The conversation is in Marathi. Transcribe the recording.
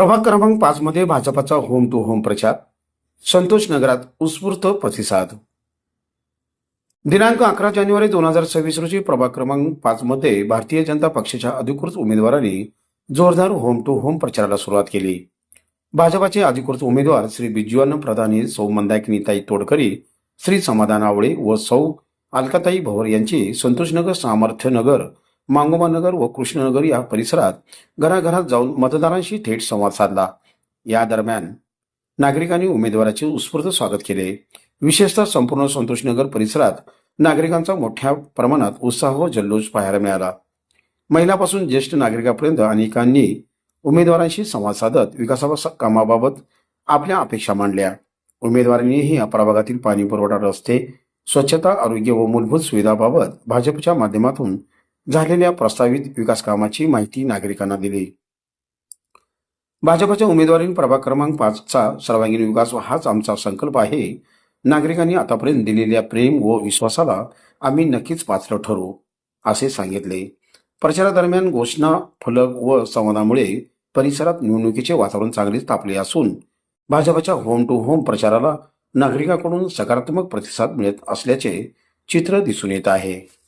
प्रभाग क्रमांक 5 मध्ये भाजपाचा होम टू होम प्रचार. संतोष नगरात उत्स्फूर्त प्रतिसाद. दिनांक 11 जानेवारी 2026 रोजी प्रभाग क्रमांक 5 मध्ये भारतीय जनता पक्षाच्या अधिकृत उमेदवारांनी जोरदार होम टू होम प्रचाराला सुरुवात केली. भाजपाचे अधिकृत उमेदवार श्री बिज्जू प्रधानी, सौ मंदाकिनीताई तोडकरी, श्री समाधान आवळे व सौ अलकाताई भवर यांची संतोषनगर, सामर्थ्यनगर, मांगोबानगर व कृष्णनगर या परिसरात घराघरात जाऊन मतदारांशी थेट संवाद साधला. या दरम्यान नागरिकांनी उमेदवाराचे उत्स्फूर्त स्वागत केले. विशेषतः संपूर्ण संतोषनगर परिसरात नागरिकांचा मोठ्या प्रमाणात उत्साह व जल्लोष पाहायला मिळाला. महिलापासून ज्येष्ठ नागरिकांपर्यंत अनेकांनी उमेदवारांशी संवाद साधत विकासाच्या कामाबाबत आपल्या अपेक्षा मांडल्या. उमेदवारांनीही या प्रभागातील पाणी पुरवठा, रस्ते, स्वच्छता, आरोग्य व मूलभूत सुविधांबाबत भाजपच्या माध्यमातून झालेल्या प्रस्तावित विकास कामाची माहिती नागरिकांना दिली. भाजपच्या उमेदवारांनी प्रभाग क्रमांक 5चा सर्वांगीण विकास हाच आमचा संकल्प आहे. नागरिकांनी आतापर्यंत दिलेल्या प्रेम व विश्वासाला आम्ही नक्कीच पात्र ठरू, असे सांगितले. प्रचारादरम्यान घोषणा फलक व संवादामुळे परिसरात निवडणुकीचे वातावरण चांगलेच तापले असून भाजपच्या होम टू होम प्रचाराला नागरिकांकडून सकारात्मक प्रतिसाद मिळत असल्याचे चित्र दिसून येत आहे.